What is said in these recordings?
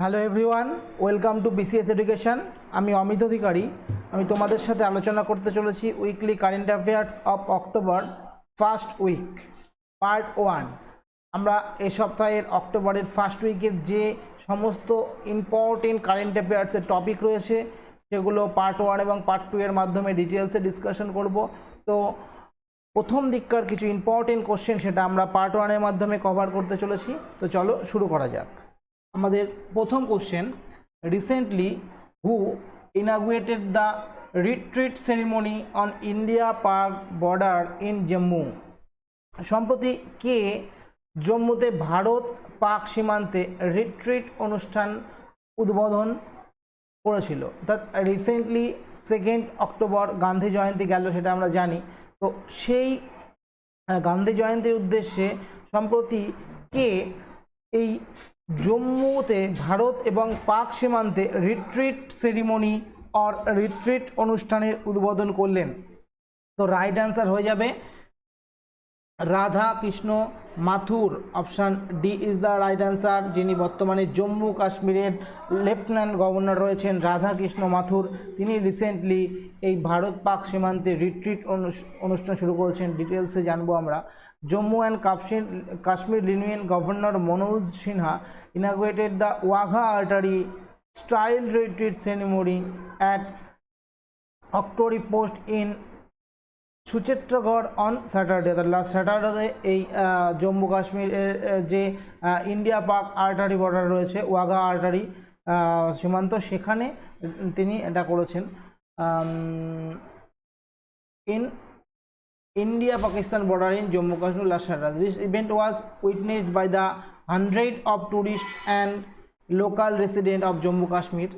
Hello everyone, welcome to BCS education. আমি অমিত অধিকারী। আমি তোমাদের সাথে আলোচনা করতে চলেছি weekly current affairs of October first week part 1। আমরা এই সপ্তাহের অক্টোবরের ফার্স্ট উইকের যে সমস্ত ইম্পর্টেন্ট কারেন্ট অ্যাফেয়ার্সের টপিক রয়েছে সেগুলো পার্ট 1 এবং পার্ট 2 এর মাধ্যমে ডিটেলসে ডিসকাশন করব। তো প্রথম দিককার কিছু ইম্পর্টেন্ট কোশ্চেন সেটা আমরা পার্ট 1 এর মাধ্যমে কভার করতে চলেছি। তো চলো শুরু করা যাক। আমাদের প্রথম question, recently who inaugurated the retreat ceremony on India পাক বর্ডার ইন জম্মু। সম্প্রতি কে জম্মুতে ভারত পাক সীমান্তে রিট্রিট অনুষ্ঠান উদ্বোধন করেছিল? অর্থাৎ রিসেন্টলি 2 অক্টোবর গান্ধী জয়ন্তী গেল, সেটা আমরা জানি। তো সেই গান্ধী জয়ন্তীর উদ্দেশ্যে সম্প্রতি কে এই জম্মুতে ভারত এবং পাক সীমান্তে রিট্রিট সেরিমনি অর রিট্রিট অনুষ্ঠানের উদ্বোধন করলেন? তো রাইট অ্যান্সার হয়ে যাবে Radha Krishna Mathur. Option D is the right answer. যিনি বর্তমানে জম্মু কাশ্মীরের লেফটেন্যান্ট গভর্নর রয়েছেন রাধা কৃষ্ণ মাথুর, তিনি রিসেন্টলি এই ভারত পাক সীমান্তে রিট্রিট অনুষ্ঠান শুরু করেছেন। ডিটেলসে জানবো আমরা। Jammu and Kashmir lenient governor Manoj Sinha inaugurated the Wagha artery style retreat ceremony at Octory Post in Suchetgarh on Saturday. Last Saturday এই জম্মু কাশ্মীরের যে ইন্ডিয়া পাক আর্টারি বর্ডার রয়েছে, ওয়াঘা আর্টারি সীমান্ত, সেখানে তিনি এটা করেছেন। In India Pakistan border in Jammu Kashmir last Saturday. This event was witnessed by the hundreds of tourists and local residents of Jammu Kashmir.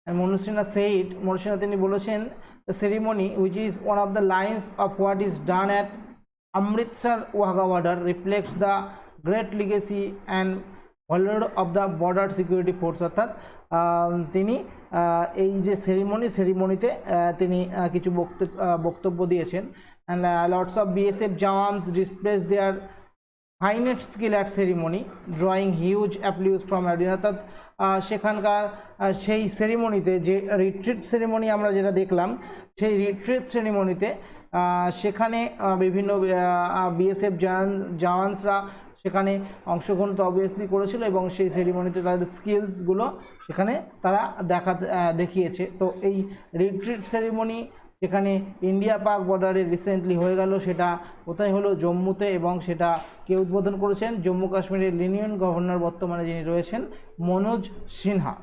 And Monusina said, Monusina তিনি বলেছেন, the ceremony, which is one of the lines of what is done at Amritsar Wagha border, reflects the great legacy and valor of the border security force. অর্থাৎ তিনি এই যে সেরিমনিতে তিনি কিছু বক্তব্য দিয়েছেন। And lots of BSF jawans displayed their finest skill at ceremony, drawing huge applause from audience. অর্থাৎ সেখানকার সেই সেরিমনিতে যে রিট্রিট সেরিমনি আমরা যেটা দেখলাম, সেই রিট্রিট সেরিমনিতে সেখানে বিভিন্ন বিএসএফ জওয়ানসরা সেখানে অংশগ্রহণ তো অবভিয়াসলি করেছিল এবং সেই সেরিমনিতে তাদের স্কিলসগুলো সেখানে তারা দেখিয়েছে। তো এই রিট্রিট সেরিমনি যেখানে ইন্ডিয়া পাক বর্ডারে রিসেন্টলি হয়ে গেল, সেটা কোথায় হলো? জম্মুতে। এবং সেটা কে উদ্বোধন করেছেন? জম্মু কাশ্মীরের লিনিয়েন্ট গভর্নর বর্তমানে যিনি রয়েছেন মনোজ সিনহা।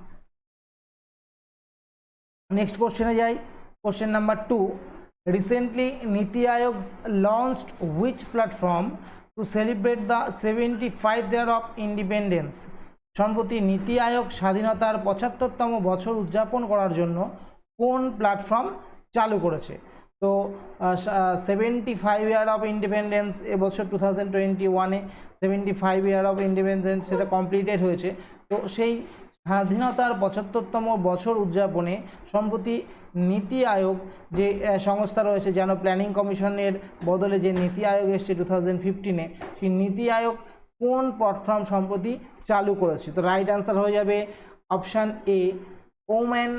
নেক্সট কোশ্চেনে যাই। Question number 2, recently NITI Aayog launched which platform to celebrate the 75 year of independence. সম্প্রতি নীতি আয়োগ স্বাধীনতার 75তম বছর উদযাপন করার জন্য কোন প্ল্যাটফর্ম চালু করেছে? তো 75 ইয়ার অফ ইন্ডিপেন্ডেন্স এবছর 2021-এ 75 ইয়ার অফ ইন্ডিপেন্ডেন্স সেটা কমপ্লিটেড হয়েছে। তো সেই স্বাধীনতার 75তম বছর উদযাপনে সম্প্রতি নীতি আয়োগ যে সংস্থা রয়েছে, যেন প্ল্যানিং কমিশনের বদলে যে নীতি আয়োগ এসছে 2015-এ, সেই নীতি আয়োগ কোন প্ল্যাটফর্ম সম্প্রতি চালু করেছে? তো রাইট অ্যান্সার হয়ে যাবে option A, woman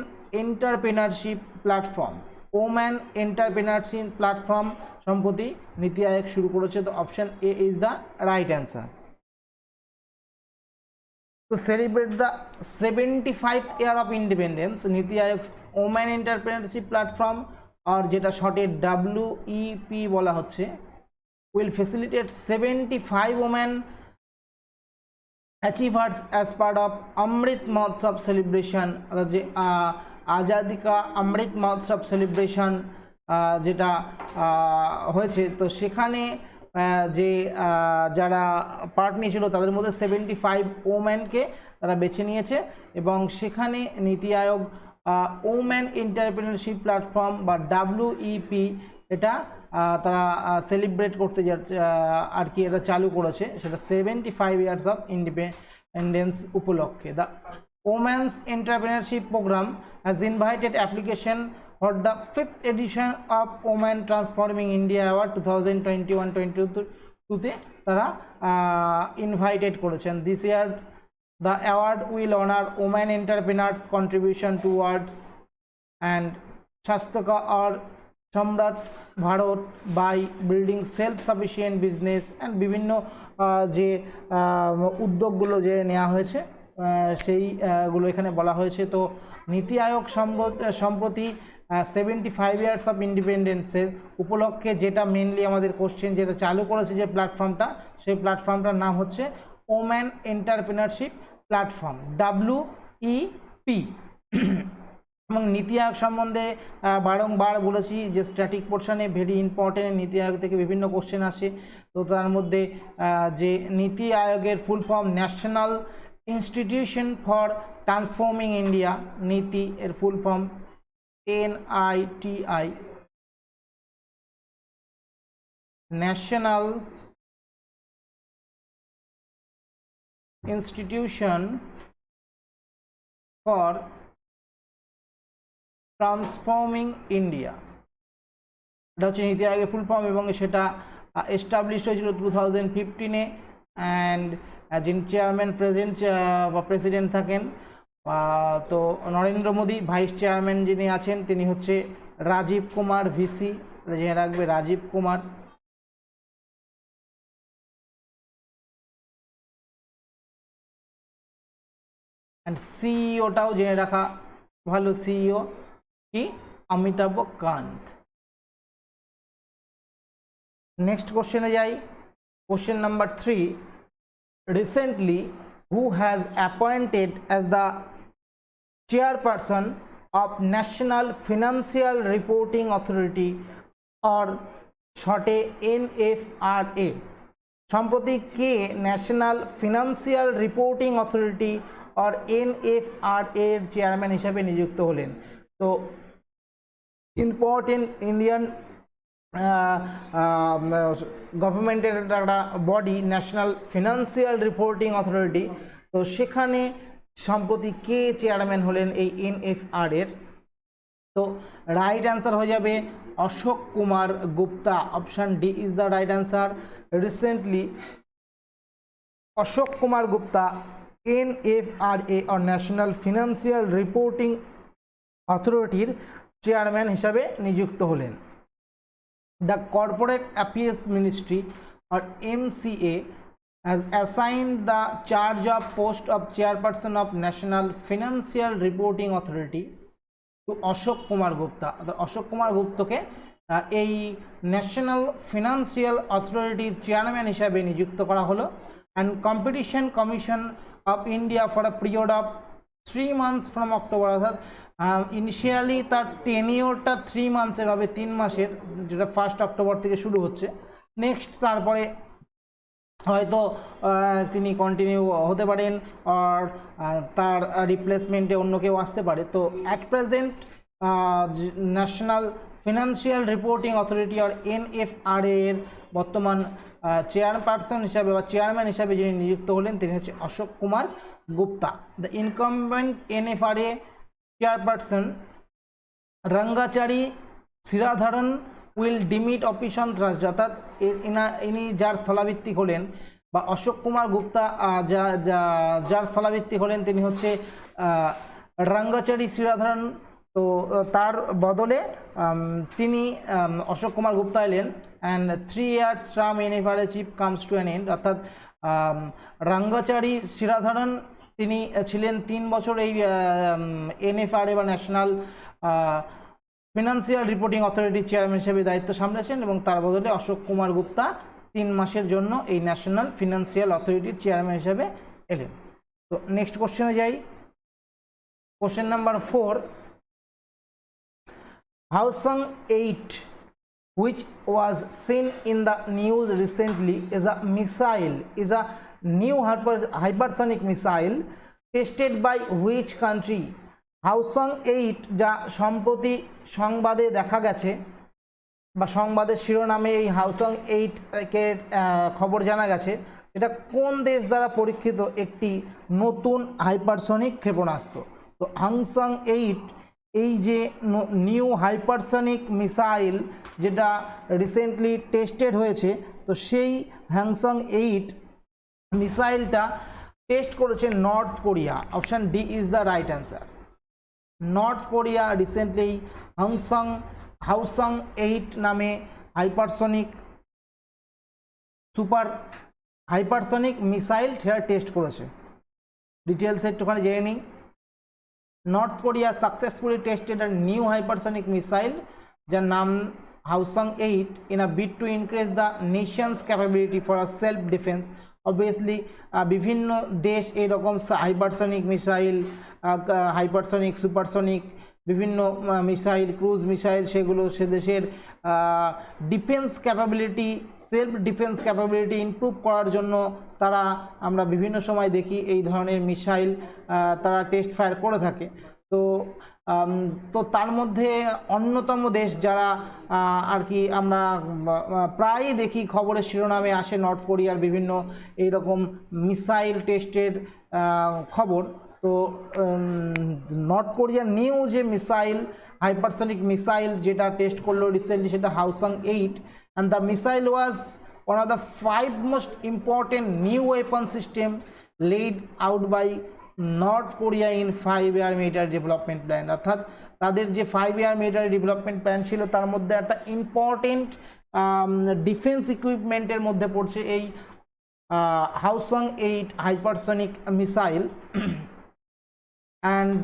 entrepreneurship platform. Woman entrepreneurship platform সম্প্রতি নীতি আয়োগ শুরু করেছে। তো option A is the right answer. Two celebrate the 75th year of independence, নীতি আয়োগ ওম্যান এন্টারপ্রেনারশিপ প্ল্যাটফর্ম, আর যেটা শর্টে WEP বলা হচ্ছে, will facilitate 75 woman achievers as part of Amrit Mahotsav celebration. অর্থাৎ যে আজাদি কা অমৃত মহোৎসব সেলিব্রেশন যেটা হয়েছে, তো সেখানে যে যারা পার্ট নিয়েছিল তাদের মধ্যে 75 ওম্যানকে তারা বেছে নিয়েছে এবং সেখানে নীতি আয়োগ ওম্যান এন্টারপ্রেনারশিপ প্ল্যাটফর্ম বা WEP এটা তারা সেলিব্রেট করতে আর কি এটা চালু করেছে, সেটা 75 ইয়ার্স অফ ইন্ডিপেন্ডেন্স উপলক্ষে। The woman's entrepreneurship programme has invited application for the 5th edition of woman transforming India award 2021-22-তে তারা ইনভাইটেড করেছেন। This year The award will honor women entrepreneurs' contribution towards and Shastaka or সম্রাট Bharat by building self-sufficient business and বিভিন্ন যে উদ্যোগগুলো যে নেওয়া হয়েছে সেইগুলো এখানে বলা হয়েছে। তো নীতি আয়োগ সম্প্রতি 75 ইয়ার্স অফ ইন্ডিপেন্ডেন্সের উপলক্ষে যেটা মেনলি আমাদের কোশ্চেন যেটা চালু করেছে যে প্ল্যাটফর্মটা, সেই প্ল্যাটফর্মটার নাম হচ্ছে ওম্যান এন্টারপ্রেনারশিপ প্ল্যাটফর্ম, WEP। এবং নীতি আয়োগ সম্বন্ধে বারংবার বলেছি যে স্ট্যাটিক পোর্শনে ভেরি ইম্পর্টেন্ট, নীতি আয়োগ থেকে বিভিন্ন কোশ্চেন আসে। তো তার মধ্যে যে নীতি আয়োগের full form national institution for transforming India, NITI এর full form NITI, national institution for transforming India, এটা হচ্ছে নীতি আয়োগের ফুল ফর্ম এবং সেটা এস্টাবলিশ হয়েছিল 2015-এ। অ্যান্ড যিনি চেয়ারম্যান প্রেসিডেন্ট থাকেন তো নরেন্দ্র মোদী, ভাইস চেয়ারম্যান যিনি আছেন তিনি হচ্ছে রাজীব কুমার ভিসি, জেনে রাখবে রাজীব কুমার। অ্যান্ড সিইওটাও জেনে রাখা ভালো, সিইও কি অমিতাভ কান্ত। নেক্সট কোশ্চেনে যাই, question number 3, recently who has appointed as the chairperson of National Financial Reporting Authority or shorte NFRA, সম্প্রতি কে ন্যাশনাল ফিনান্সিয়াল রিপোর্টিং অথরিটি আর NFRA এর চেয়ারম্যান হিসাবে নিযুক্ত হলেন? তো ইম্পর্টেন্ট ইন্ডিয়ান গভর্নমেন্টের একটা body national financial reporting authority, তো সেখানে সম্প্রতি কে চেয়ারম্যান হলেন এই NFRA এর? তো রাইট অ্যান্সার হয়ে যাবে Ashok Kumar Gupta, option D is the right answer. Recently Ashok Kumar Gupta NFRA আর ন্যাশনাল ফিনান্সিয়াল রিপোর্টিং অথরিটির চেয়ারম্যান হিসাবে নিযুক্ত হলেন। The Corporate Affairs Ministry or MCA has assigned the charge of post of chairperson of National Financial Reporting Authority to Ashok Kumar Gupta। Ashok Kumar গুপ্তকে এই national financial অথরিটির chairman হিসাবে নিযুক্ত করা হলো। And competition commission of India for a period of 3 months from October, অর্থাৎ initially তার টেনিওরটা 3 মান্থসের হবে, 3 মাসের, যেটা 1 অক্টোবর থেকে শুরু হচ্ছে। নেক্সট তারপরে হয়তো তিনি কন্টিনিউ হতে পারেন আর তার রিপ্লেসমেন্টে অন্য কেউ আসতে পারে। তো at present national financial reporting authority আর NFRA এর বর্তমান চেয়ারপারসন হিসাবে বা চেয়ারম্যান হিসাবে যিনি নিযুক্ত হলেন তিনি হচ্ছে Ashok Kumar Gupta. The incumbent NFRA chairperson Rangachari Sridharan will demit office on Thursday, অর্থাৎ ইনি যার স্থলাভিত্তিক হলেন বা অশোক কুমার গুপ্তা যার স্থলাভিত্তিক হলেন তিনি হচ্ছে রঙ্গাচারী শ্রীরাধরন। তো তার বদলে তিনি অশোক কুমার গুপ্তা এলেন। And 3 years term NFRA chief comes to an end, অর্থাৎ রঙ্গাচারী শ্রীরাধরন তিনি ছিলেন 3 বছর এই NFRA বা ন্যাশনাল ফিনান্সিয়াল রিপোর্টিং অথরিটির চেয়ারম্যান হিসেবে দায়িত্ব সামলেছেন এবং তার বদলে অশোক কুমার গুপ্তা 3 মাসের জন্য এই ন্যাশনাল ফিনান্সিয়াল অথরিটির চেয়ারম্যান হিসেবে এলেন। তো নেক্সট কোশ্চেনে যাই, question number 4, Hwasong 8 which was seen in the news recently is a new hypersonic missile tested by which country? Hwasong 8 যা সম্প্রতি সংবাদে দেখা গেছে বা সংবাদের শিরোনামে এই Hwasong 8 কে খবর জানা গেছে, এটা কোন দেশ দ্বারা পরীক্ষিত একটি নতুন হাইপারসনিক ক্ষেপণাস্ত্র? তো Hwasong 8 এই যে নিউ হাইপারসনিক মিসাইল যেটা রিসেন্টলি টেস্টেড হয়েছে, তো সেই Hwasong 8 মিসাইলটা টেস্ট করেছে North Korea. Option D is the right answer. North Korea recently Hwasong 8 নামে হাইপারসনিক মিসাইল টেস্ট করেছে। ডিটেলস একটুখানি জেনে নিই। North Korea successfully tested a new hypersonic missile যার নাম Hwasong 8 in a bid to increase the nation's capability for a self defense. Obviously বিভিন্ন দেশ এইরকম হাইপারসনিক মিসাইল, হাইপারসনিক, সুপারসনিক বিভিন্ন মিসাইল, ক্রুজ মিসাইল, সেগুলো সে দেশের defence capability, self defence capability improve করার জন্য তারা আমরা বিভিন্ন সময় দেখি এই ধরনের মিসাইল তারা টেস্ট ফায়ার করে থাকে। তো তার মধ্যে অন্যতম দেশ যারা আর কি আমরা প্রায়ই দেখি খবরের শিরোনামে আসে নর্থ কোরিয়ার বিভিন্ন এইরকম মিসাইল টেস্টের খবর। তো নর্থ কোরিয়ার নিউ যে মিসাইল, হাইপারসনিক মিসাইল যেটা টেস্ট করলো রিসেন্টলি, সেটা Hwasong 8, and the missile was one of the 5 most important new weapon system laid out by North Korea in 5-year military development plan. অর্থাৎ তাদের যে 5-year মিলিটারি ডেভেলপমেন্ট প্ল্যান ছিল তার মধ্যে একটা ইম্পর্টেন্ট ডিফেন্স ইকুইপমেন্টের মধ্যে পড়ছে এই হাউসাং 8 hypersonic missile. And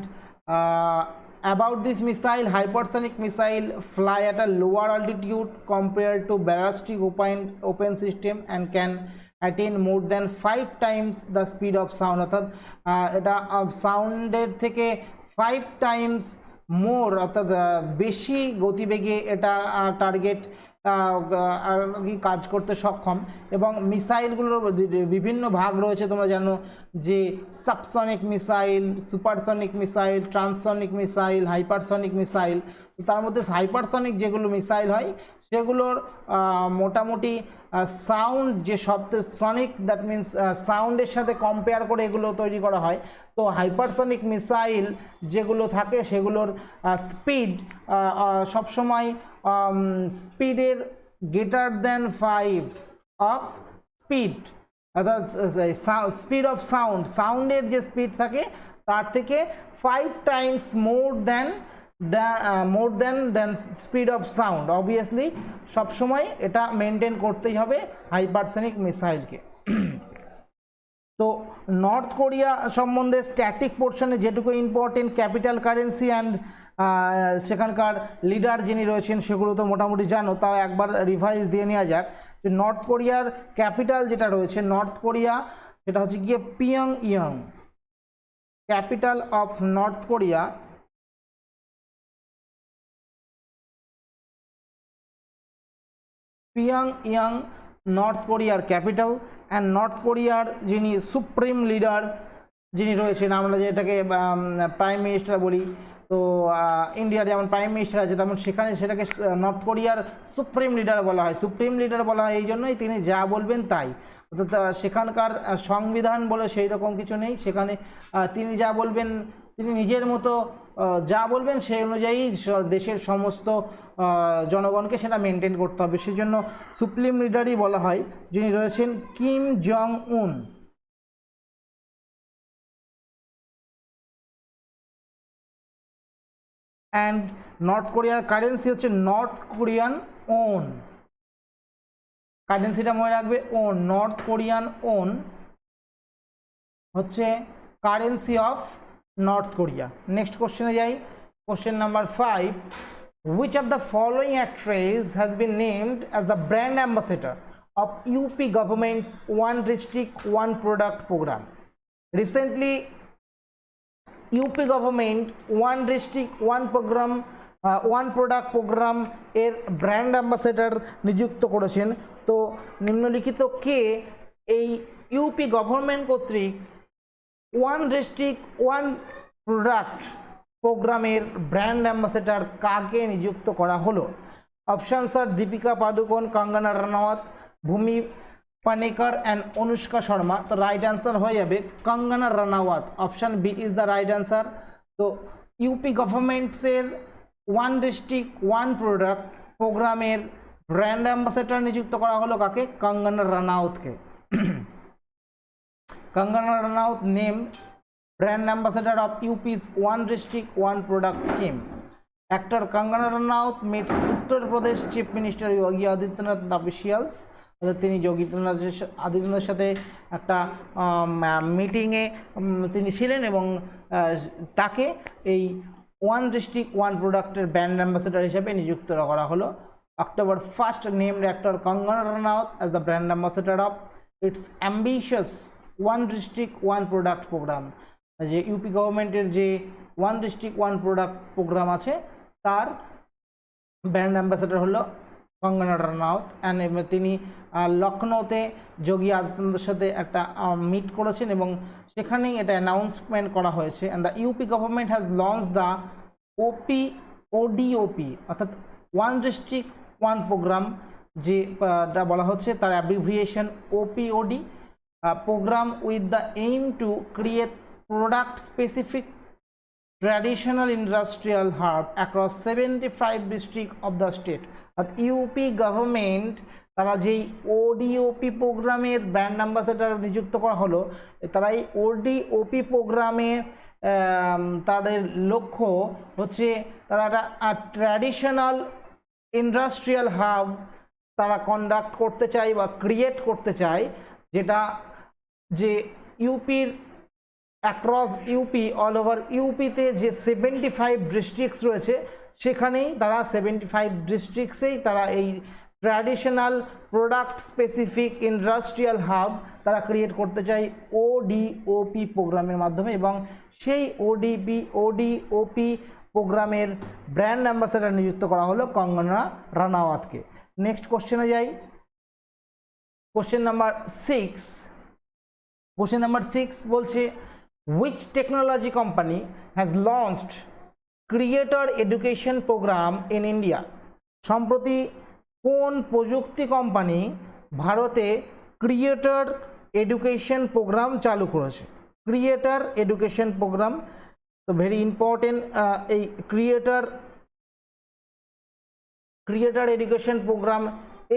about this missile, hypersonic missile fly at a lower altitude compared to ballistic open system and can attain more than 5 times the speed of sound. অর্থাৎ এটা সাউন্ডের থেকে 5 times মোর অর্থাৎ বেশি গতিবেগে এটা টার্গেট কাজ করতে সক্ষম। এবং মিসাইলগুলোর বিভিন্ন ভাগ রয়েছে, তোমরা জানো যে subsonic missile, supersonic missile, transonic missile, hypersonic missile. তার মধ্যে হাইপারসনিক যেগুলো মিসাইল হয় সেগুলোর মোটামুটি সাউন্ড যে শব্দ সনিক, দ্যাট মিন্স সাউন্ডের সাথে কম্পেয়ার করে এগুলো তৈরি করা হয়। তো হাইপারসনিক মিসাইল যেগুলো থাকে সেগুলোর স্পিড সবসময় স্পিডের গ্রেটার দেন 5 অফ স্পিড, অর্থাৎ স্পিড অফ সাউন্ডের যে স্পিড থাকে তার থেকে 5 times more than speed of sound. Obviously সবসময় এটা মেনটেন করতেই হবে হাইপারসনিক মিসাইলকে। তো নর্থ কোরিয়া সম্বন্ধে স্ট্যাটিক পোর্শনে যেটুকু ইম্পর্টেন্ট, ক্যাপিটাল, কারেন্সি অ্যান্ড সেখানকার লিডার যিনি রয়েছেন সেগুলো তো মোটামুটি জানো, তাও একবার রিভাইজ দিয়ে নেওয়া যাক। যে নর্থ কোরিয়ার ক্যাপিটাল যেটা রয়েছে নর্থ কোরিয়া, সেটা হচ্ছে গিয়ে পিয়ংইয়ং। Capital of north Korea পিয়ংইয়ং, north কোরিয়ার ক্যাপিটাল। অ্যান্ড নর্থ কোরিয়ার যিনি সুপ্রিম লিডার যিনি রয়েছেন, আমরা যেটাকে প্রাইম মিনিস্টার বলি, তো ইন্ডিয়ার যেমন প্রাইম মিনিস্টার আছে তেমন সেটাকে নর্থ কোরিয়ার সুপ্রিম লিডার বলা হয়। সুপ্রিম লিডার বলা হয় এই জন্যই তিনি যা বলবেন তাই, অর্থাৎ সেখানকার সংবিধান বলে সেই রকম কিছু নেই। সেখানে তিনি যা বলবেন, তিনি নিজের মতো যা বলবেন সেই অনুযায়ী দেশের সমস্ত জনগণকে সেটা মেনটেন করতে হবে। সেজন্য সুপ্রিম লিডারই বলা হয়, যিনি রয়েছেন কিম জং উন। অ্যান্ড নর্থ কোরিয়ার কারেন্সি হচ্ছে নর্থ কোরিয়ান ওন। কারেন্সিটা মনে রাখবে, ওন, নর্থ কোরিয়ান ওন হচ্ছে currency of north Korea. Next কোশ্চেনে যাই। Question number 5, which of the following actress has been named as the brand ambassador of UP government's One District One Product program? Recently UP government One District One program One Product program এর brand ambassador নিযুক্ত করেছেন। তো নিম্নলিখিত কে এই UP government কর্তৃক one district one product প্রোগ্রামের brand ambassador কাকে নিযুক্ত করা হলো? অপশানস আর দীপিকা পাডুকোন, কঙ্গনা রানাওয়াত, ভূমি পানেকার অ্যান্ড অনুষ্কা শর্মা। তো রাইট অ্যান্সার হয়ে যাবে Kangana Ranaut. Option B is the right answer. তো ইউপি গভর্নমেন্টসের ওয়ান ডিস্ট্রিক্ট ওয়ান প্রোডাক্ট প্রোগ্রামের ব্র্যান্ড অ্যাম্বাসেডর নিযুক্ত করা হলো কাকে? Kangana রানাওয়াতকে। Kangana Ranaut named brand ambassador of UP's One District One Product scheme. Actor Kangana Ranaut meets Uttar Pradesh Chief Minister Yogi Adityanath officials. তিনি যোগী আদিত্যনাথের সাথে একটা মিটিংয়ে তিনি ছিলেন এবং তাকে এই ওয়ান ডিস্ট্রিক্ট ওয়ান প্রোডাক্টের ব্র্যান্ড অ্যাম্বাসেডর হিসেবে নিযুক্ত করা হলো। October 1st named actor Kangana Ranaut as the brand ambassador of its ambitious One District One Product program. যে ইউপি গভর্নমেন্টের যে one district one product program আছে তার ব্র্যান্ড অ্যাম্বাসেডর হলো কঙ্গনা রানাউত। অ্যান্ড তিনি লখনৌতে যোগী আদিত্যনাথের সাথে একটা মিট করেছেন এবং সেখানেই এটা অ্যানাউন্সমেন্ট করা হয়েছে। And the UP government has launch the ODOP অর্থাৎ ওয়ান ডিস্ট্রিক্ট ওয়ান প্রোগ্রাম যেটা বলা হচ্ছে তার abbreviation OPOD program with the aim to create product specific traditional industrial hub across 75 districts of the state. At UP government তারা যেই ওডিওপি প্রোগ্রামের brand ambassador নিযুক্ত করা হলো তারা এই ওডিওপি প্রোগ্রামে তাদের লক্ষ্য হচ্ছে তারা একটা ট্র্যাডিশনাল ইন্ডাস্ট্রিয়াল হাব তারা কন্ডাক্ট করতে চায় বা ক্রিয়েট করতে চায়, যেটা যে ইউপির অ্যাক্রস ইউপি অল ওভার ইউপিতে যে 75 ডিস্ট্রিক্টস রয়েছে সেখানেই তারা 75 ডিস্ট্রিক্টসেই তারা এই traditional product specific industrial hub তারা ক্রিয়েট করতে চায় ওডিওপি প্রোগ্রামের মাধ্যমে এবং সেই ওডিওপি প্রোগ্রামের ব্র্যান্ড অ্যাম্বাসেডর নিযুক্ত করা হলো কঙ্গনা রানাওয়াতকে। নেক্সট কোশ্চেনে যাই। কোশ্চেন নাম্বার 6 বলছে which technology company has launched creator education program in India? সম্প্রতি কোন প্রযুক্তি কোম্পানি ভারতে ক্রিয়েটর এডুকেশন প্রোগ্রাম চালু করেছে? ক্রিয়েটর এডুকেশন প্রোগ্রাম তো ভেরি ইম্পর্টেন্ট। এই ক্রিয়েটর এডুকেশন প্রোগ্রাম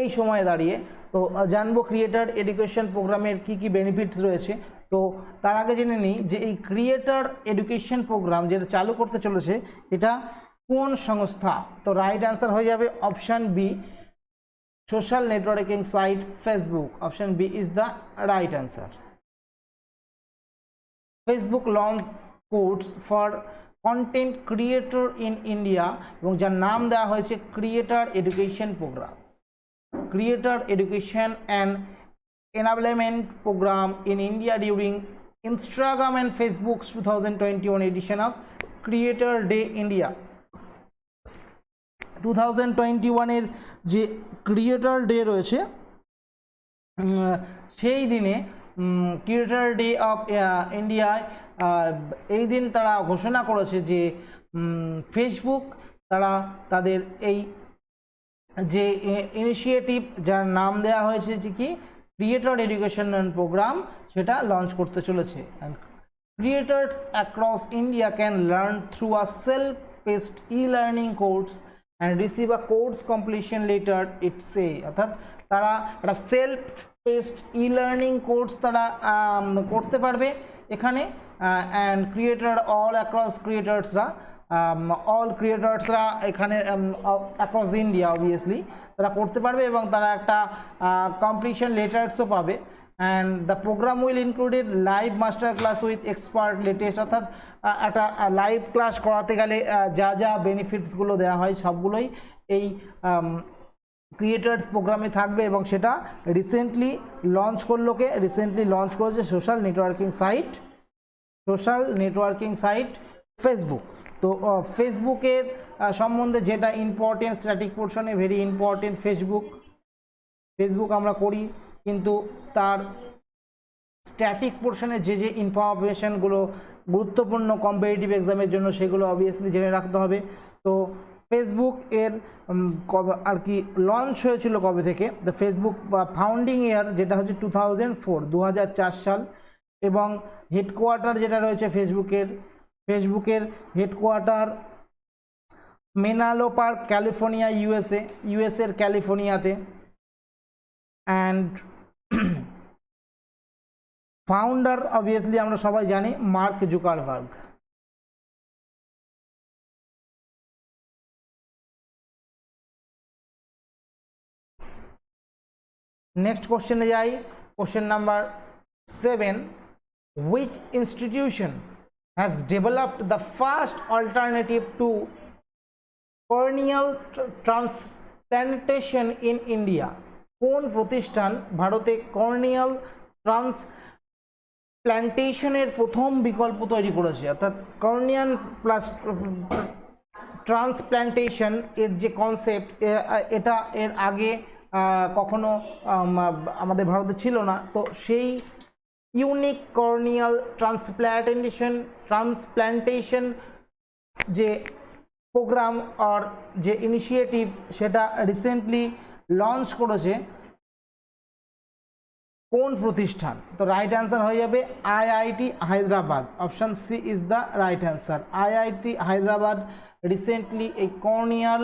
এই সময়ে দাঁড়িয়ে তো জানবো ক্রিয়েটর এডুকেশন প্রোগ্রামের কি কি বেনিফিটস রয়েছে। তো তার আগে জেনে নিই যে এই ক্রিয়েটর এডুকেশন প্রোগ্রাম যেটা চালু করতে চলেছে এটা কোন সংস্থা? তো রাইট অ্যান্সার হয়ে যাবে option B, social networking site Facebook. Option B is the right answer. Facebook launch course for content creator in India এবং যার নাম দেওয়া হয়েছে creator education program. Creator Education and Enablement Program in India during Instagram and Facebook's 2021 edition of Creator Day India. 2021 এর যে creator day রয়েছে সেই দিনে ক্রিয়েটর ডে অফ ইন্ডিয়ায় এই দিন তারা ঘোষণা করেছে যে ফেসবুক তারা তাদের এই যে ইনিশিয়েটিভ যার নাম দেওয়া হয়েছে যে কি ক্রিয়েটর এডুকেশন প্রোগ্রাম সেটা লঞ্চ করতে চলেছে। And creators across India can learn through a self paced e-learning course and receive a course completion letter its. অর্থাৎ তারা একটা সেলফ পেস্ট ই-লার্নিং কোর্স তারা করতে পারবে এখানে। অ্যান্ড ক্রিয়েটর অল অ্যাক্রস ক্রিয়েটার্সরা অল ক্রিয়েটর্সরা এখানে অ্যাক্রস ইন্ডিয়া অবভিয়াসলি তারা করতে পারবে এবং তারা একটা কমপ্লিশন লেটার্সও পাবে। And the program will included live master class with expert latest. অর্থাৎ একটা লাইভ ক্লাস করাতে গেলে যা যা বেনিফিটসগুলো দেওয়া হয় সবগুলোই এই ক্রিয়েটার্স প্রোগ্রামে থাকবে এবং সেটা রিসেন্টলি লঞ্চ করেছে সোশ্যাল নেটওয়ার্কিং সাইট ফেসবুক। তো ফেসবুকের সম্বন্ধে যেটা ইম্পর্টেন্ট স্ট্যাটিক পোর্শনে ভেরি ইম্পর্টেন্ট ফেসবুক আমরা করি কিন্তু তার স্ট্যাটিক পোর্শনে যে ইনফরমেশনগুলো গুরুত্বপূর্ণ কম্পিটিটিভ এক্সামের জন্য সেগুলো অবভিয়াসলি জেনে রাখতে হবে। তো ফেসবুক এর আর কি লঞ্চ হয়েছিল কবে থেকে? দ্য ফেসবুক ফাউন্ডিং ইয়ার যেটা হচ্ছে 2004 সাল এবং হেডকোয়ার্টার যেটা রয়েছে ফেসবুকের হেডকোয়ার্টার মেনালো পার্ক ক্যালিফোর্নিয়া ইউএসএর ক্যালিফোর্নিয়াতে। অ্যান্ড ফাউন্ডার অবভিয়াসলি আমরা সবাই জানি মার্ক জুকারবার্গ। নেক্সট কোশ্চেনে যাই, question number 7, which institution has developed the first alternative to corneal transplantation in India? কোন প্রতিষ্ঠান ভারতে কর্নিয়াল ট্রান্সপ্ল্যান্টেশনের প্রথম বিকল্প তৈরি করেছে? অর্থাৎ কর্নিয়াল ট্রান্সপ্ল্যান্টেশন এর যে কনসেপ্ট, এটা এর আগে কখনো আমাদের ভারতে ছিল না। তো সেই ইউনিক কর্নিয়াল ট্রান্সপ্ল্যান্টেশন যে প্রোগ্রাম আর যে ইনিশিয়েটিভ, সেটা রিসেন্টলি লঞ্চ করেছে কোন প্রতিষ্ঠান? তো রাইট অ্যান্সার হয়ে যাবে IIT Hyderabad. Option C is the right answer. IIT Hyderabad recently এই কর্নিয়াল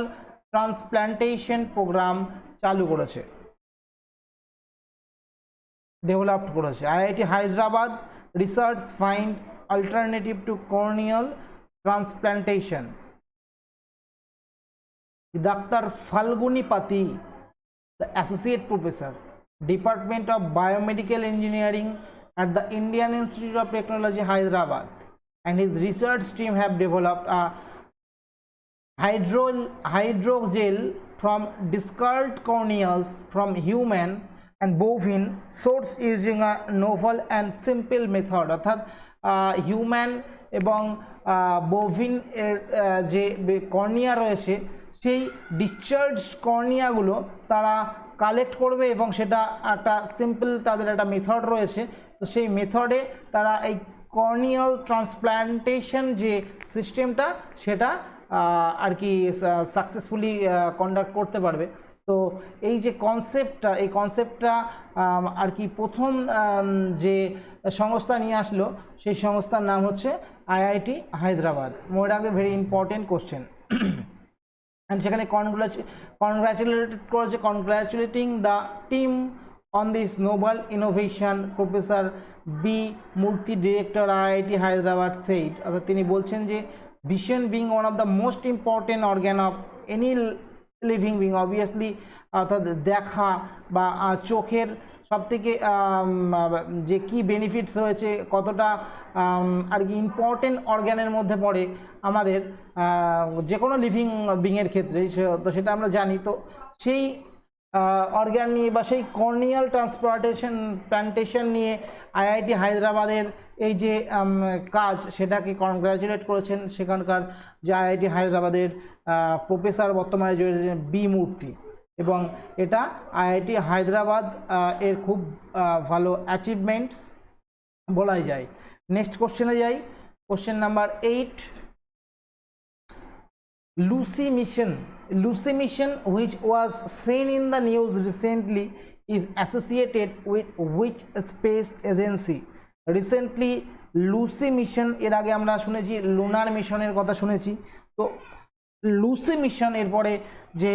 ট্রান্সপ্ল্যান্টেশন প্রোগ্রাম চালু করেছে, ডেভেলপ করেছে। IIT Hyderabad research find alternative to corneal transplantation. Dr. Falguni Pati, the Associate Professor, Department of Biomedical Engineering at the Indian Institute of Technology, Hyderabad, and his research team have developed a hydrogel from discarded corneas from human and bovine source using a novel and simple method. অর্থাৎ human এবং বোভিন এর যে cornea রয়েছে, সেই discharge কর্নিয়াগুলো তারা collect করবে এবং সেটা একটা সিম্পল তাদের একটা মেথড রয়েছে। তো সেই মেথডে তারা এই কর্নিয়াল ট্রান্সপ্ল্যান্টেশন যে সিস্টেমটা, সেটা আর কি সাকসেসফুলি কন্ডাক্ট করতে পারবে। তো এই যে কনসেপ্টটা, এই কনসেপ্টটা আর কি প্রথম যে সংস্থা নিয়ে আসলো, সেই সংস্থার নাম হচ্ছে আইআইটি হায়দ্রাবাদ। মনে রাখবে, ভেরি ইম্পর্টেন্ট কোশ্চেন। অ্যান্ড সেখানে congratulating the team on this noble innovation, professor B Murty, director IIT Hyderabad said. অর্থাৎ তিনি বলছেন যে vision being one of the most important organ of any living being, obviously অর্থাৎ দেখা বা চোখের সবথেকে যে কি বেনিফিটস রয়েছে, কতটা আর কি ইম্পর্টেন্ট অর্গানের মধ্যে পড়ে আমাদের যে কোনো লিভিং বিংয়ের ক্ষেত্রে, তো সেটা আমরা জানি। তো সেই অর্গান নিয়ে বা সেই কর্নিয়াল ট্রান্সপ্ল্যান্টেশন নিয়ে আইআইটি হায়দ্রাবাদের এই যে কাজ, সেটাকে কনগ্রাচুলেট করেছেন সেখানকার যে আইআইটি হায়দ্রাবাদের প্রফেসর বর্তমানে রয়েছেন বি মূর্তি, এবং এটা আইআইটি হায়দ্রাবাদ এর খুব ভালো অ্যাচিভমেন্টস বলাই যায়। নেক্সট কোশ্চেনে যাই, question number 8, Lucy mission which was seen in the news recently is associated with which space agency? Recently Lucy mission, এর আগে আমরা শুনেছি লুনার মিশনের কথা শুনেছি। তো লুসি মিশন এরপরে যে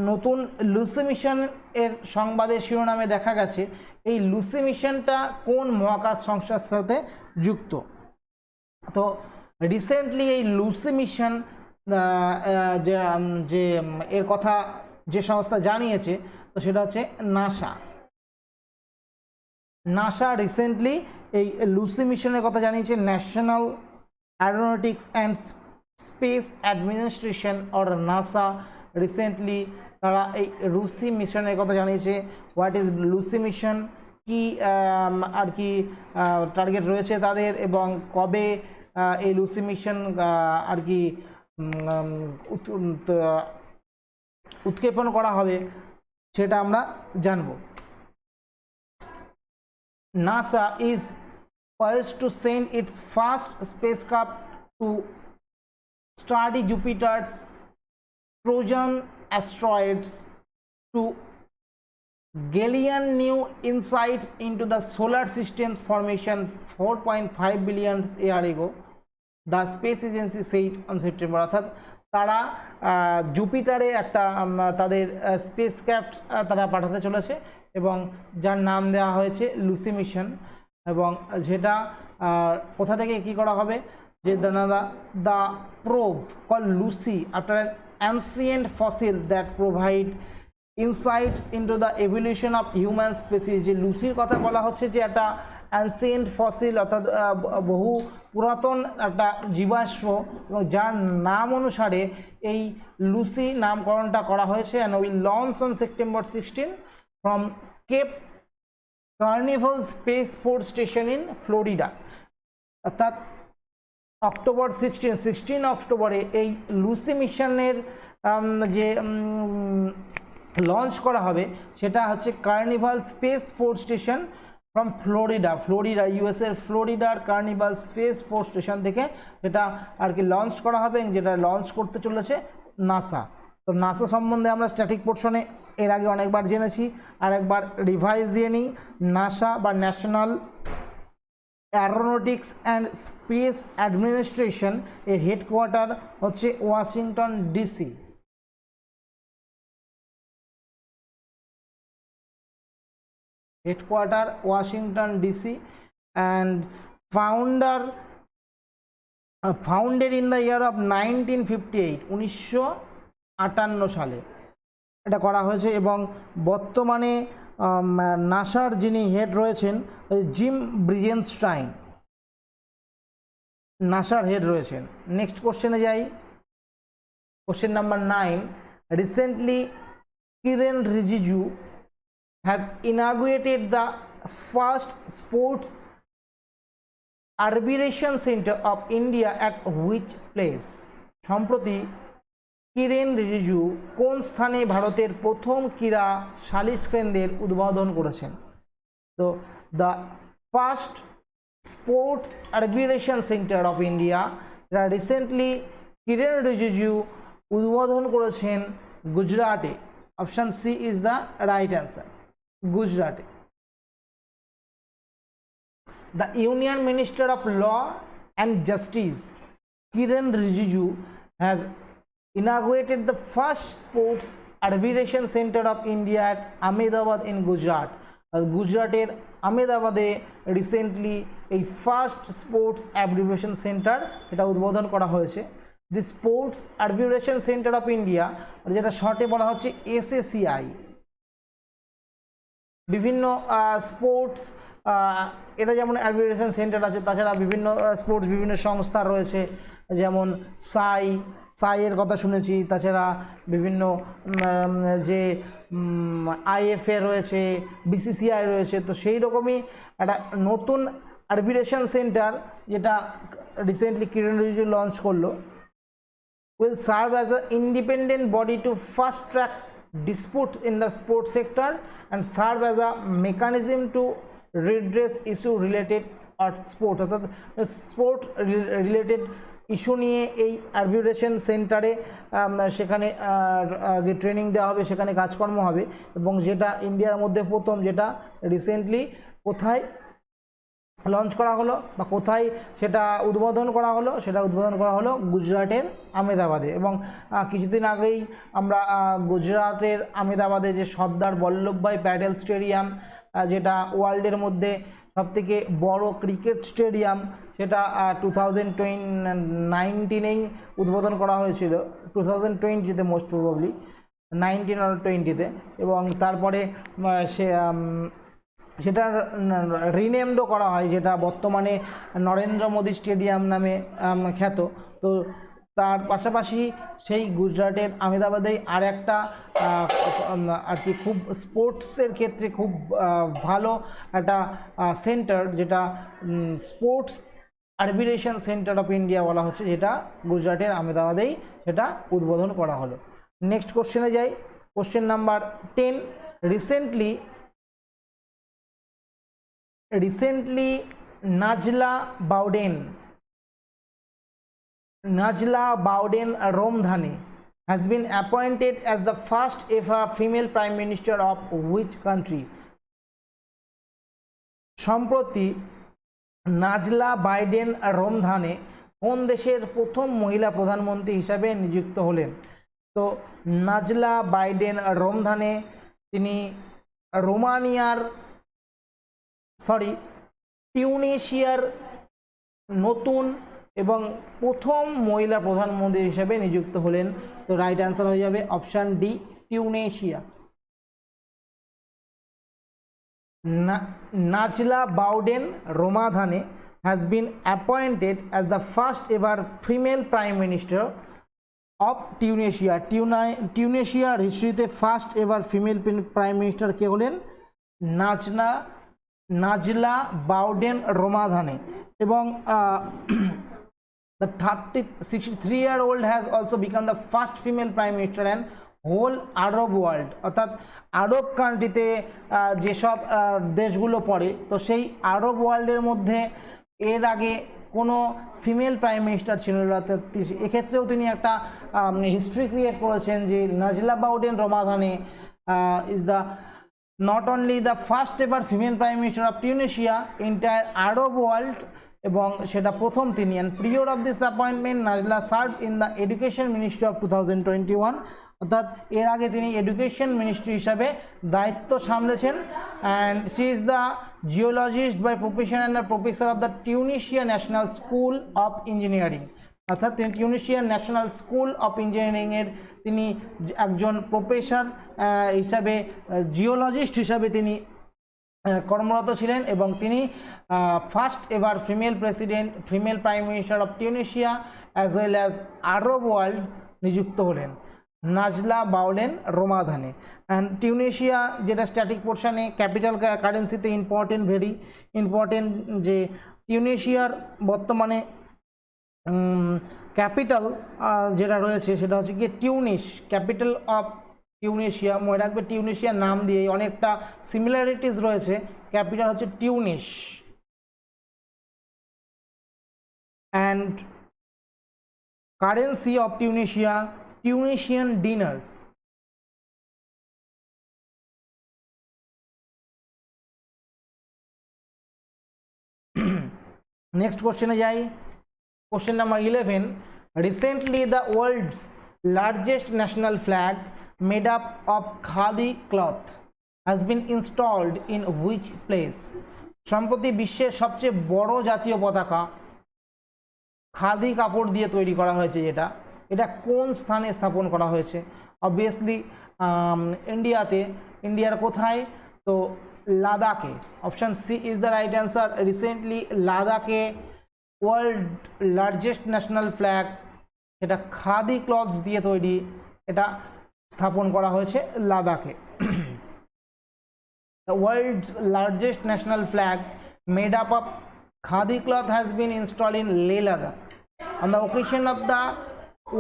নতুন লুসি মিশন এর সংবাদের শিরোনামে দেখা গেছে, এই লুসি মিশনটা কোন মহাকাশ সংস্থার সাথে যুক্ত? তো রিসেন্টলি এই লুসি মিশন যে এর কথা যে সংস্থা জানিয়েছে, তো সেটা হচ্ছে নাসা রিসেন্টলি এই লুসি মিশনের কথা জানিয়েছে। National Aeronautics and space administration or NASA recently তারা এই লুসি মিশনের কথা জানিয়েছে। হোয়াট ইজ লুসি মিশন, কি আর কি টার্গেট রয়েছে তাদের, এবং কবে এই লুসি মিশন আর কি উৎক্ষেপণ করা হবে, সেটা আমরা জানব। NASA is poised to send its first spacecraft to study Jupiter's Trojan asteroids to gain new insights into the solar system's formation 4.5 billion years ago, the space agency said on September। অর্থাৎ তারা জুপিটারে একটা তাদের spacecraft তারা পাঠাতে চলেছে, এবং যার নাম দেওয়া হয়েছে লুসি মিশন। এবং যেটা কোথা থেকে কী করা হবে, যে the probe call Lucy after an ancient fossil that provide insights into the evolution of human species. যে লুসির কথা বলা হচ্ছে যে একটা অ্যানসিয়েন্ট ফসিল অর্থাৎ বহু পুরাতন একটা জীবাশ্ম, এবং যার নাম অনুসারে এই লুসি নামকরণটা করা হয়েছে। And will launch on September 16 from Cape Canaveral space force station in Florida. অর্থাৎ অক্টোবর 16 অক্টোবরে এই লুসি মিশনের যে লঞ্চ করা হবে সেটা হচ্ছে Canaveral space force station from Florida ইউএসের ফ্লোরিডার কার্নিভাল স্পেস ফোর্স স্টেশন থেকে সেটা আর কি লঞ্চ করা হবে, যেটা লঞ্চ করতে চলেছে নাসা। তো নাসা সম্বন্ধে আমরা স্ট্যাটিক পোর্শনে এর আগে অনেকবার জেনেছি, আর একবার রিভাইজ দিয়ে নিই। নাসা বা national Aeronautics and space administration এর হেডকোয়ার্টার হচ্ছে Washington DC. Headquarter Washington DC and founded in the year of 1958 1958 সালে এটা করা হয়েছে। এবং বর্তমানে নাসার যিনি হেড রয়েছেন জিম ব্রিজেনস্টাইন নাসার হেড রয়েছেন। নেক্সট কোশ্চেনে যাই, question number 9। Recently Kiren Rijiju has inaugurated the first sports arbitration center of India at which place? সম্প্রতি কিরেন রিজিজু কোন স্থানে ভারতের প্রথম ক্রীড়া সালিশ কেন্দ্রের উদ্বোধন করেছেন? তো the first sports arbitration centre of India, এটা রিসেন্টলি কিরেন রিজিজু উদ্বোধন করেছেন গুজরাটে। Option C is the right answer, গুজরাটে। The Union Minister of Law and Justice Kiren Rijiju has inaugurated the first sports arbitration center of India at Ahmedabad in Gujarat. গুজরাটের আহমেদাবাদে recently এই first sports arbitration centre এটা উদ্বোধন করা হয়েছে। দি sports arbitration centre of India, যেটা শর্টে বলা হচ্ছে SACI, বিভিন্ন স্পোর্টস এটা যেমন আরবিট্রেশন সেন্টার আছে, তাছাড়া বিভিন্ন স্পোর্টস বিভিন্ন সংস্থা রয়েছে, যেমন সাইয়ের কথা শুনেছি, তাছাড়া বিভিন্ন যে IFA রয়েছে, BCCI রয়েছে। তো সেই রকমই একটা নতুন আরবিট্রেশন সেন্টার যেটা রিসেন্টলি কিরেন রিজিজু লঞ্চ করলো, will serve as an independent body to fast track disputes in the sports sector and serve as a mechanism to redress issue related at sports। অর্থাৎ স্পোর্ট রিলেটেড ইস্যু নিয়ে এই arbitration সেন্টারে সেখানে training দেওয়া হবে, সেখানে কাজকর্ম হবে, এবং যেটা ইন্ডিয়ার মধ্যে প্রথম, যেটা রিসেন্টলি কোথায় লঞ্চ করা হলো বা কোথায় সেটা উদ্বোধন করা হলো, সেটা উদ্বোধন করা হলো গুজরাটের আহমেদাবাদে। এবং কিছুদিন আগেই আমরা গুজরাটের আহমেদাবাদে যে সর্দার বল্লভভাই প্যাটেল স্টেডিয়াম, যেটা ওয়ার্ল্ডের মধ্যে সবথেকে বড় ক্রিকেট স্টেডিয়াম, সেটা 2019 উদ্বোধন করা হয়েছিল, 2020-তে মোস্ট প্রবাবলি 19 or 20-তে। এবং তারপরে সেটার রিনেমডও করা হয়, যেটা বর্তমানে নরেন্দ্র মোদী স্টেডিয়াম নামে খ্যাত। তো তার পাশাপাশি সেই গুজরাটের আহমেদাবাদেই আর একটা আর কি খুব স্পোর্টসের ক্ষেত্রে খুব ভালো একটা সেন্টার, যেটা sports arbitration centre of India বলা হচ্ছে, যেটা গুজরাটের আহমেদাবাদেই সেটা উদ্বোধন করা হলো। নেক্সট কোশ্চেনে যাই, question number 10। Recently, Najla Bowden Romdhane has been appointed as the first ever female Prime Minister of which country? সম্প্রতি নাজলা বাইডেন রোমধানে কোন দেশের প্রথম মহিলা প্রধানমন্ত্রী হিসাবে নিযুক্ত হলেন? তো নাজলা বাইডেন রোমধানে তিনি টিউনিশিয়ার নতুন এবং প্রথম মহিলা প্রধানমন্ত্রী হিসেবে নিযুক্ত হলেন। তো রাইট অ্যান্সার হয়ে যাবে option D, Tunisia. Najla Bouden Romdhane has been appointed as the first ever female prime minister of Tunisia. টিউনিশিয়ার হিস্ট্রিতে first ever female prime minister কে হলেন? Najla Bouden Romdhane. এবং the 63-year-old has also become the first female prime minister and whole Arab world, অর্থাৎ Arab কান্ট্রিতে যেসব দেশগুলো পড়ে, তো সেই আরব ওয়ার্ল্ডের মধ্যে এর আগে কোনো ফিমেল প্রাইম মিনিস্টার ছিল না। এক্ষেত্রেও তিনি একটা হিস্ট্রি ক্রিয়েট করেছেন যে Najla Bouden Romdhane is the not only the first ever female prime minister of Tunisia, entire Arab world, এবং সেটা প্রথম তিনি। And period of this appointment Najla serve in the education ministry of 2021, অর্থাৎ এর আগে তিনি এডুকেশন মিনিস্ট্রি হিসাবে দায়িত্ব সামলেছেন। And she is the geologist by profession and the professor of the Tunisia national school of engineering, অর্থাৎ তিনি টিউনিশিয়ান national school of ইঞ্জিনিয়ারিংয়ের তিনি একজন প্রফেসর হিসাবে, জিওলজিস্ট হিসাবে তিনি কর্মরত ছিলেন। এবং তিনি first ever female prime minister of Tunisia as well as Arab world নিযুক্ত হলেন Najla Bouden Romdhane. And Tunisia যেটা স্ট্যাটিক পোর্শনে ক্যাপিটাল কারেন্সিতে ইম্পর্টেন্ট, ভেরি ইম্পর্টেন্ট, যে টিউনিশিয়ার বর্তমানে ক্যাপিটাল যেটা রয়েছে সেটা হচ্ছে গিয়ে টিউনিশ, ক্যাপিটাল অফ টিউনিশিয়া। মনে রাখবে টিউনিশিয়ার নাম দিয়ে অনেকটা সিমিলারিটিস রয়েছে, ক্যাপিটাল হচ্ছে Tunis. And currency of Tunisia, Tunisian dinar. Next কোশ্চেনে যাই, question number 11। Recently the world's largest national flag made up of khadi cloth has been installed in which place? সম্প্রতি বিশ্বের সবচেয়ে বড় জাতীয় পতাকা খাদি কাপড় দিয়ে তৈরি করা হয়েছে, এটা কোন স্থানে স্থাপন করা হয়েছে? অবভিয়াসলি ইন্ডিয়াতে। ইন্ডিয়ার কোথায়? তো লাদাখে। Option C is the right answer. Recently লাদাখে ওয়ার্ল্ড লার্জেস্ট ন্যাশনাল ফ্ল্যাগ, এটা খাদি ক্লথস দিয়ে তৈরি, এটা স্থাপন করা হয়েছে লাদাখে। The world's largest national flag made up of khadi cloth has been installed in Leh Ladakh on the occasion of the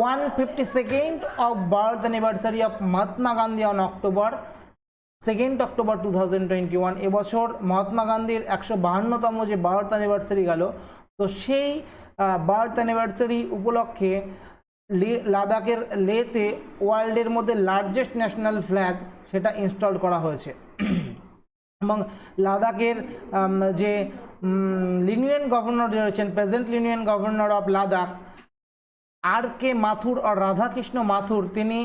152nd of birth anniversary of Mahatma Gandhi on October 2021। এবছর মহাত্মা গান্ধীর 152তম যে বার্থ অ্যানিভার্সারি গেল, তো সেই birth anniversary উপলক্ষে লাদাখের লেতে ওয়ার্ল্ডের মধ্যে লার্জেস্ট ন্যাশনাল ফ্ল্যাগ সেটা ইনস্টল করা হয়েছে। এবং লাদাখের যে লিনিয়েন্ট গভর্নর রয়েছেন, present lieutenant governor of Ladakh R K Mathur আর রাধাকৃষ্ণ মাথুর, তিনি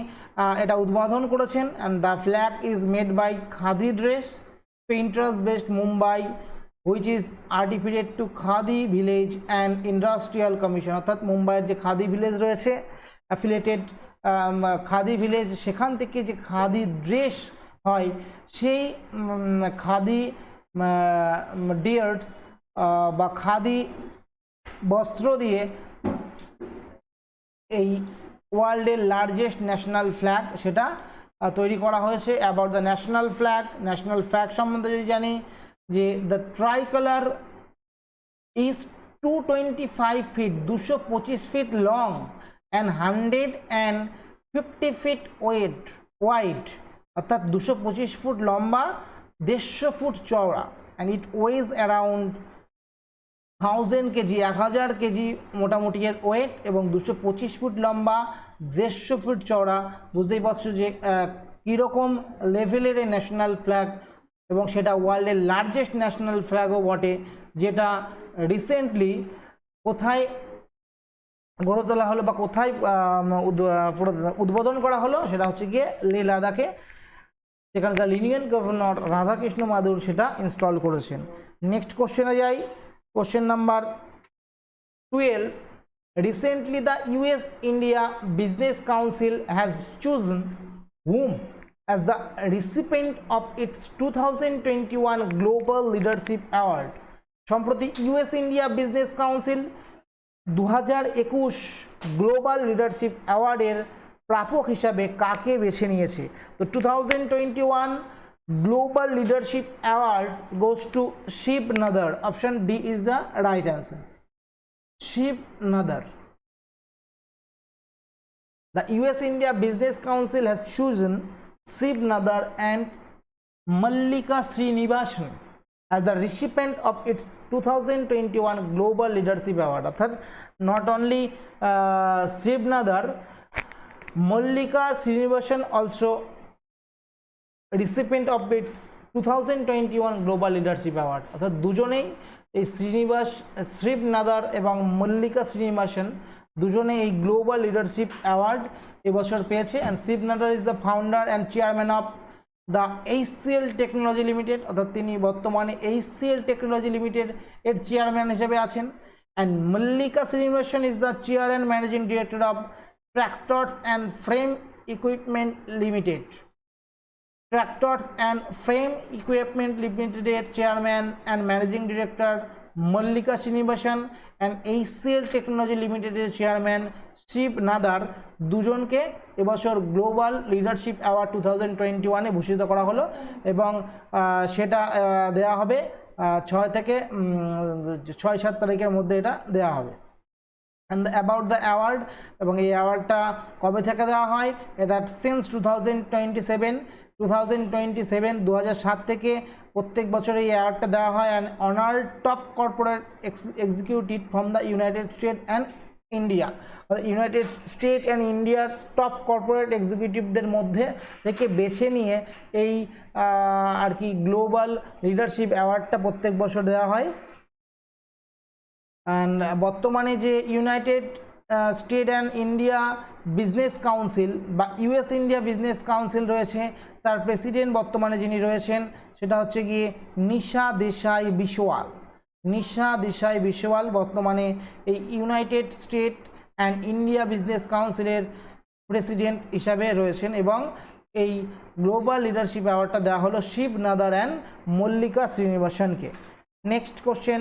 এটা উদ্বোধন করেছেন। And the flag is made by khadi dress painters based Mumbai which is certificated to khadi village and industrial commission, অর্থাৎ মুম্বাইয়ের যে খাদি ভিলেজ রয়েছে, অ্যাফিলিয়েটেড খাদি ভিলেজ, সেখান থেকে যে খাদি ড্রেস হয়, সেই খাদি ডিয়ার্স বা খাদি বস্ত্র দিয়ে এই ওয়ার্ল্ডের লার্জেস্ট ন্যাশনাল ফ্ল্যাগ সেটা তৈরি করা হয়েছে। অ্যাবাউট দ্য ন্যাশনাল ফ্ল্যাগ সম্বন্ধে যদি জানি, যে the tricolour is 225 feet, 225 feet long and 150 feet wide, অর্থাৎ 225 ফুট লম্বা, 150 ফুট চওড়া। And it weighs around 1000 KG, 1000 KG মোটামুটি এর ওয়েট, এবং 225 ফুট লম্বা, 150 ফুট চওড়া। বুঝতেই পারছো যে কীরকম লেভেলের এই ন্যাশনাল ফ্ল্যাগ, এবং সেটা ওয়ার্ল্ডের লার্জেস্ট ন্যাশনাল ফ্ল্যাগও বটে, যেটা রিসেন্টলি কোথায় গড়ে তোলা হলো বা কোথায় উদ্বোধন করা হলো, সেটা হচ্ছে গিয়ে লে লাদাখে। সেখানকার লিনিয়েন্ট গভর্নর রাধাকৃষ্ণ মাদুর সেটা ইনস্টল করেছেন। নেক্সট কোশ্চেনে যাই, question number 12. Recently, the US-India Business Council has chosen whom as the recipient of its 2021 Global Leadership Award. সম্প্রতি US India business council 2021 global leadership অ্যাওয়ার্ডের প্রাপক হিসাবে কাকে বেছে নিয়েছে? তো 2021 global leadership award goes to Shiv Nadar. Option D is the right answer, Shiv Nadar. The US India Business Council has chosen Shiv Nadar and Mallika Srinivasan as the recipient of its 2021 Global Leadership Award. অর্থাৎ not only Shiv Nadar, Mallika Srinivasan also recipient of its 2021 Global Leadership Award. অর্থাৎ দুজনেই এই Shiva another এবং মল্লিকা শ্রীনিবাসন দুজনে এই global leadership award এবছর পেয়েছে। And Shiv Nadar is the founder and chairman of the HCL technology limited, অর্থাৎ তিনি বর্তমানে HCL টেকনোলজি লিমিটেড এর চেয়ারম্যান হিসেবে আছেন। And Mallika Srinivasan is the chair and managing director of tractors and farm equipment limited. Tractors and farm equipment লিমিটেডের chairman and managing director Mallika Srinivasan and HCL technology লিমিটেডের chairman Shiv Nadar দুজনকে এবছর গ্লোবাল লিডারশিপ অ্যাওয়ার্ড 2021-এ ভূষিত করা হলো এবং সেটা দেওয়া হবে 6-7 তারিখের মধ্যে এটা দেওয়া হবে। অ্যান্ড অ্যাবাউট দ্য অ্যাওয়ার্ড, এবং এই অ্যাওয়ার্ডটা কবে থেকে দেওয়া হয়? এটা সিন্স 2027 2007 থেকে প্রত্যেক বছর এই অ্যাওয়ার্ডটা দেওয়া হয়। And honour top corporate executive from the United State and India. United State and ইন্ডিয়ার টপ কর্পোরেট এক্সিকিউটিভদের মধ্যে থেকে বেছে নিয়ে এই আর কি গ্লোবাল লিডারশিপ অ্যাওয়ার্ডটা প্রত্যেক বছর দেওয়া হয়। অ্যান্ড বর্তমানে যে United State and India business council বা ইউএস ইন্ডিয়া বিজনেস কাউন্সিল রয়েছে, তার প্রেসিডেন্ট বর্তমানে যিনি রয়েছেন সেটা হচ্ছে গিয়ে নিশা দেশাই বিশওয়াল। নিশা দেশাই বিশওয়াল বর্তমানে এই United State and India business কাউন্সিলের প্রেসিডেন্ট হিসাবে রয়েছেন এবং এই গ্লোবাল লিডারশিপ অ্যাওয়ার্ডটা দেওয়া হলো শিব নাদার অ্যান্ড মল্লিকা শ্রীনিবাসনকে। Next question,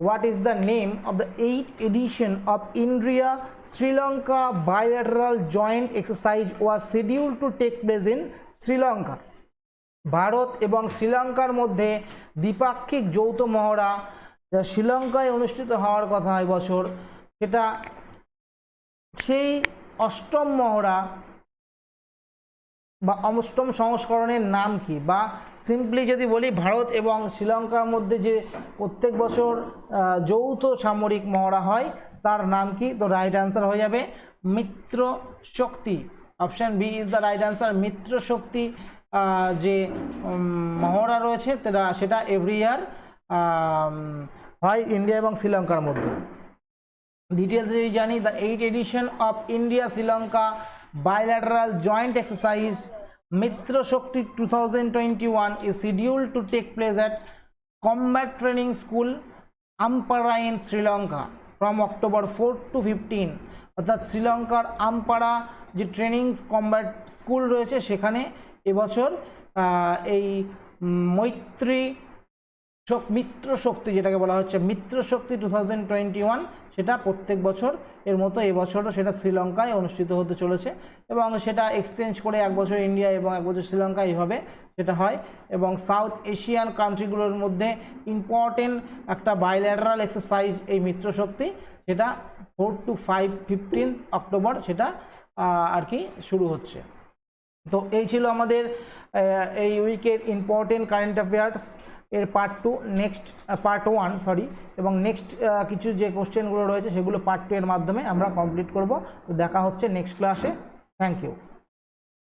what is the name of the 8th edition of India-Sri Lanka bilateral joint exercise was scheduled to take place in Sri Lanka? Bharat এবং শ্রীলঙ্কার মধ্যে দ্বিপাক্ষিক যৌথ মহড়া যা শ্রীলঙ্কায় অনুষ্ঠিত হওয়ার কথা এবছর, সেটা সেই 8ম মহড়া বা অষ্টম সংস্করণের নাম কি? বা সিম্পলি যদি বলি, ভারত এবং শ্রীলঙ্কার মধ্যে যে প্রত্যেক বছর যৌথ সামরিক মহড়া হয় তার নাম কি? তো রাইট অ্যান্সার হয়ে যাবে Mitra Shakti. Option B is the right answer. Mitra Shakti যে মহড়া রয়েছে সেটা এভরি ইয়ার হয় ইন্ডিয়া এবং শ্রীলঙ্কার মধ্যে। ডিটেলস যদি জানি, the 8th edition of India Sri Lanka bilateral joint exercise Mitra Shakti 2021 is scheduled to take place at Combat Training School Ampara in Sri Lanka from October 4 to 15। অর্থাৎ শ্রীলঙ্কার আমপাড়া যে training combat school রয়েছে সেখানে এবছর এই মিত্র শক্তি যেটাকে বলা হচ্ছে মিত্র শক্তি 2021 সেটা প্রত্যেক বছর এর মতো এবছরও সেটা শ্রীলঙ্কায় অনুষ্ঠিত হতে চলেছে এবং সেটা এক্সচেঞ্জ করে এক বছর ইন্ডিয়া এবং এক বছর শ্রীলঙ্কা এইভাবে সেটা হয়। এবং সাউথ এশিয়ান কান্ট্রিগুলোর মধ্যে ইম্পর্টেন্ট একটা বাইল্যাটারাল এক্সারসাইজ এই মিত্র শক্তি, সেটা 4 to 15 অক্টোবর সেটা আর কি শুরু হচ্ছে। তো এই ছিল আমাদের এই উইকের ইম্পর্টেন্ট কারেন্ট অ্যাফেয়ার্স এর পার্ট 2, নেক্সট পার্ট 1 সরি, এবং নেক্সট কিছু যে কোশ্চেনগুলো রয়েছে সেগুলো পার্ট 2 এর মাধ্যমে আমরা কমপ্লিট করব। তো দেখা হচ্ছে নেক্সট ক্লাসে। Thank you.